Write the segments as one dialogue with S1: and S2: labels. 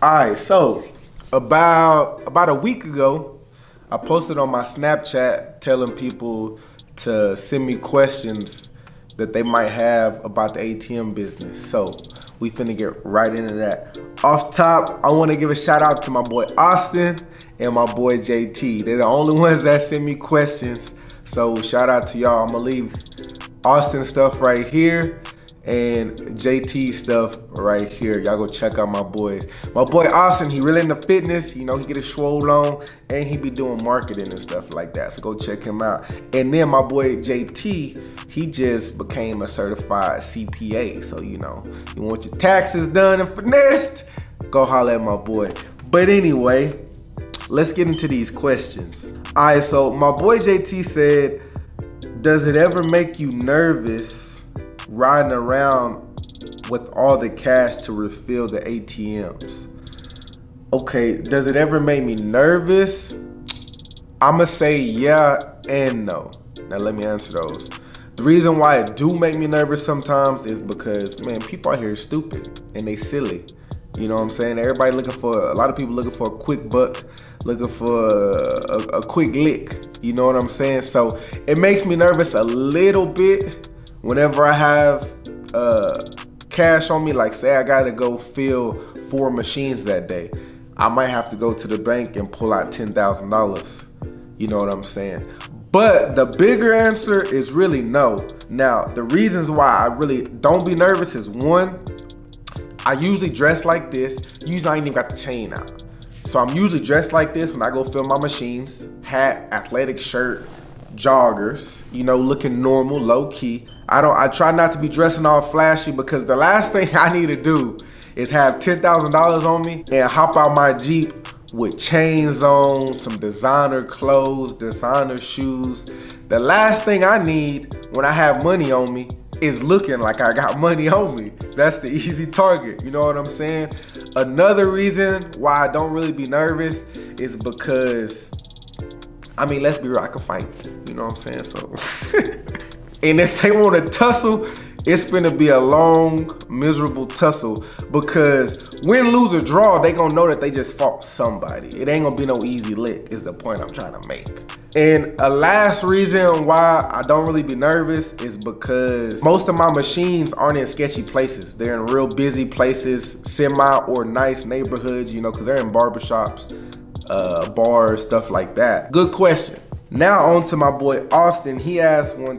S1: All right, so about a week ago, I posted on my Snapchat telling people to send me questions that they might have about the ATM business. So we finna get right into that. Off top, I wanna give a shout out to my boy Austin and my boy JT. They're the only ones that send me questions. So shout out to y'all. I'm gonna leave Austin stuff right here and JT stuff right here. Y'all go check out my boys. My boy Austin, he really into fitness. You know, he get his swole on and he be doing marketing and stuff like that. So go check him out. And then my boy JT, he just became a certified CPA. So, you know, you want your taxes done and finessed, go holler at my boy. But anyway, let's get into these questions. All right, so my boy JT said, does it ever make you nervous riding around with all the cash to refill the ATMs? Okay, does it ever make me nervous? I'ma say yeah and no. Now let me answer those. The reason why it do make me nervous sometimes is because, man, people out here are stupid and they silly. You know what I'm saying? A lot of people looking for a quick buck, looking for a quick lick. You know what I'm saying? So it makes me nervous a little bit whenever I have cash on me. Like, say I gotta go fill 4 machines that day, I might have to go to the bank and pull out $10,000. You know what I'm saying? But the bigger answer is really no. Now, the reasons why I really don't be nervous is, one, I usually dress like this. Usually I ain't even got the chain out. So I'm usually dressed like this when I go fill my machines. Hat, athletic shirt, joggers, you know, looking normal, low key. I try not to be dressing all flashy because the last thing I need to do is have $10,000 on me and hop out my Jeep with chains on, some designer clothes, designer shoes. The last thing I need when I have money on me is looking like I got money on me. That's the easy target, you know what I'm saying? Another reason why I don't really be nervous is because, I mean, let's be real, I can fight, you know what I'm saying? So, and if they want to tussle, it's finna be a long, miserable tussle, because win, lose, or draw, they gonna know that they just fought somebody. It ain't gonna be no easy lick, is the point I'm trying to make. And a last reason why I don't really be nervous is because most of my machines aren't in sketchy places. They're in real busy places, semi or nice neighborhoods, you know, because they're in barbershops, bars, stuff like that. Good question. Now on to my boy Austin. He asked 4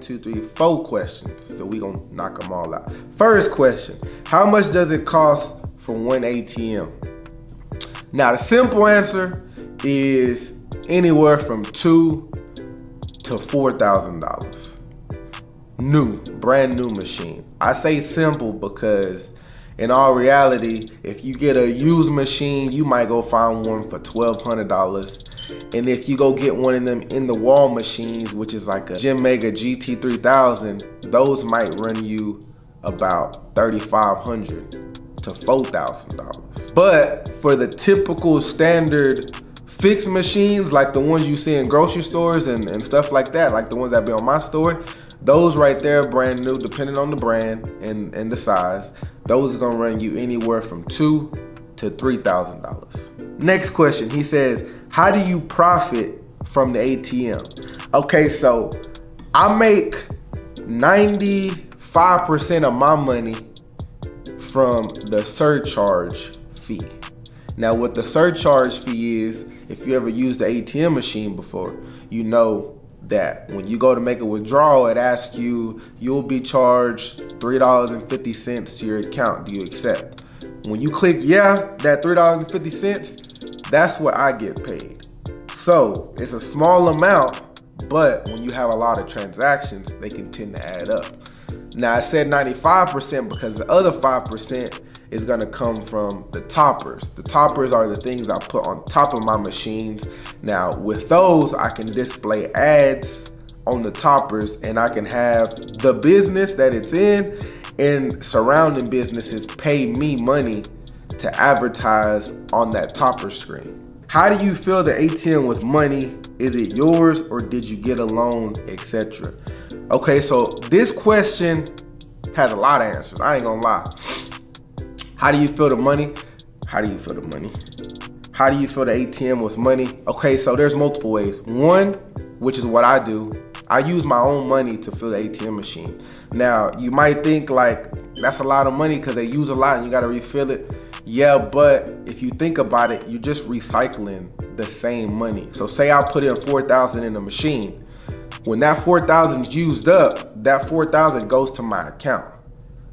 S1: questions. So we gonna knock them all out. First question, how much does it cost for one ATM? Now the simple answer is anywhere from $2,000 to $4,000. Brand new machine. I say simple because in all reality, if you get a used machine, you might go find one for $1,200. And if you go get one of them in the wall machines, which is like a Gym Mega GT3000, those might run you about $3,500 to $4,000. But for the typical standard fixed machines, like the ones you see in grocery stores and stuff like that, like the ones that be on my store, those right there, brand new, depending on the brand and the size, those are gonna run you anywhere from $2,000 to $3,000. Next question, he says, how do you profit from the ATM? Okay, so I make 95% of my money from the surcharge fee. Now what the surcharge fee is, if you ever used the ATM machine before, you know that when you go to make a withdrawal, it asks you, you'll be charged $3.50 to your account. Do you accept? When you click yeah, that $3.50, that's what I get paid. So it's a small amount, but when you have a lot of transactions, they can tend to add up. Now I said 95% because the other 5% is gonna come from the toppers. The toppers are the things I put on top of my machines. Now with those, I can display ads on the toppers and I can have the business that it's in and surrounding businesses pay me money to advertise on that topper screen. How do you fill the ATM with money? Is it yours or did you get a loan, etc.? Okay, so this question has a lot of answers. I ain't gonna lie. How do you fill the money? How do you fill the money? How do you fill the ATM with money? Okay, so there's multiple ways. One, which is what I do, I use my own money to fill the ATM machine. Now, you might think like, that's a lot of money because they use a lot and you gotta refill it. Yeah, but if you think about it, you're just recycling the same money. So say I put in 4,000 in the machine. When that 4,000 is used up, that 4,000 goes to my account.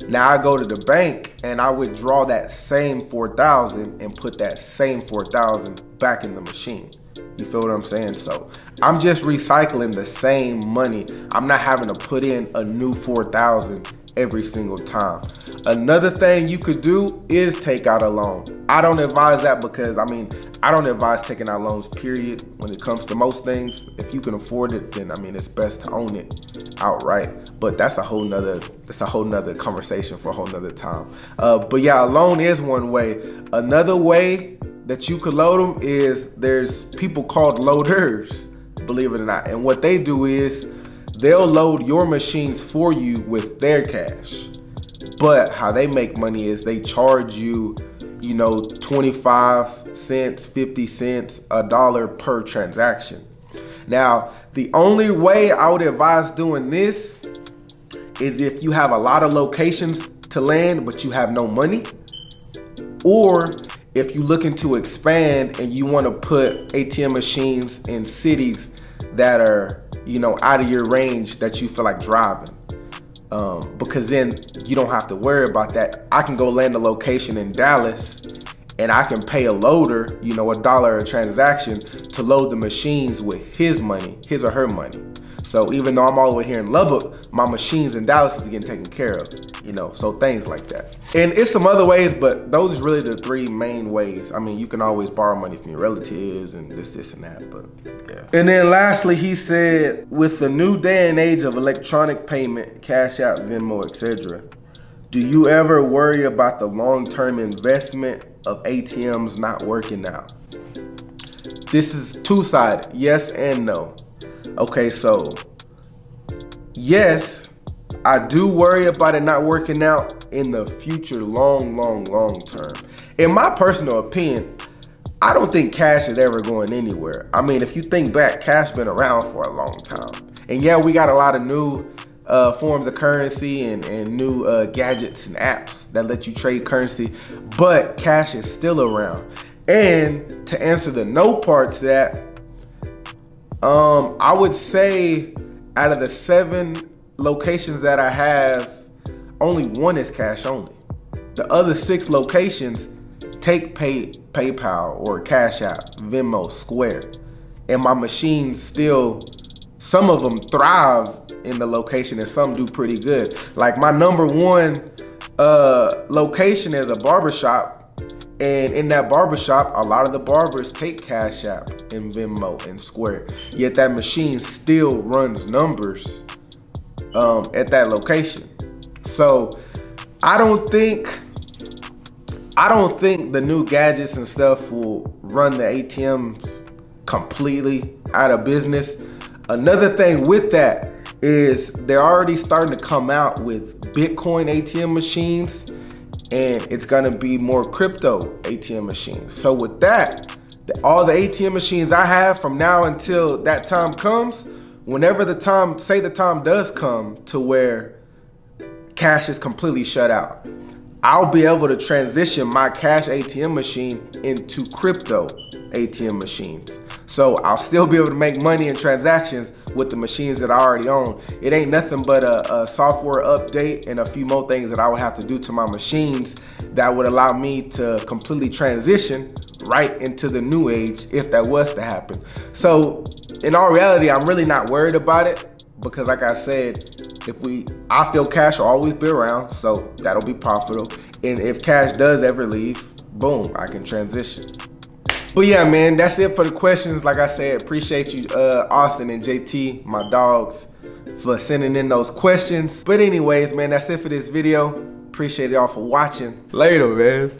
S1: Now I go to the bank and I withdraw that same 4,000 and put that same 4,000 back in the machine. You feel what I'm saying? So I'm just recycling the same money. I'm not having to put in a new 4,000 every single time. Another thing you could do is take out a loan. I don't advise that because I don't advise taking out loans, period, when it comes to most things. If you can afford it, then it's best to own it outright. But that's a whole nother conversation for a whole nother time. But yeah, a loan is one way. Another way that you could load them is there's people called loaders, believe it or not. And what they do is they'll load your machines for you with their cash. But how they make money is they charge you, 25 cents, 50 cents, $1 per transaction. Now, the only way I would advise doing this is if you have a lot of locations to land, but you have no money, or if you're looking to expand and you want to put ATM machines in cities that are, out of your range that you feel like driving. Because then you don't have to worry about that. I can go land a location in Dallas and I can pay a loader, $1 a transaction to load the machines with his money, his or her money. So even though I'm all the way here in Lubbock, my machines in Dallas is getting taken care of, so things like that. And it's some other ways, but those is really the three main ways. You can always borrow money from your relatives and this and that, but yeah. And then lastly, he said, with the new day and age of electronic payment, Cash App, Venmo, etc., do you ever worry about the long-term investment of ATMs not working out? This is two-sided, yes and no. Okay, so yes, I do worry about it not working out in the future, long term. In my personal opinion, I don't think cash is ever going anywhere. If you think back, cash been around for a long time. And yeah, we got a lot of new forms of currency and new gadgets and apps that let you trade currency, but cash is still around. And to answer the no part to that, I would say out of the 7 locations that I have, only 1 is cash only. The other 6 locations take PayPal or Cash App, Venmo, Square. And my machines still, some of them thrive in the location and some do pretty good. Like my number 1 location is a barbershop. And in that barbershop, a lot of the barbers take Cash App and Venmo and Square. Yet that machine still runs numbers at that location. So I don't think the new gadgets and stuff will run the ATMs completely out of business. Another thing with that is they're already starting to come out with Bitcoin ATM machines, and it's gonna be more crypto ATM machines. So with that, all the ATM machines I have from now until that time comes, whenever the time does come to where cash is completely shut out, I'll be able to transition my cash ATM machine into crypto ATM machines. So I'll still be able to make money in transactions with the machines that I already own. It ain't nothing but a software update and a few more things that I would have to do to my machines that would allow me to completely transition right into the new age if that was to happen. So in all reality, I'm really not worried about it because like I said, I feel cash will always be around, so that'll be profitable. And if cash does ever leave, boom, I can transition. But yeah, man, that's it for the questions. Like I said, appreciate you, Austin and JT, my dogs, for sending in those questions. But anyways, man, that's it for this video. Appreciate y'all for watching. Later, man.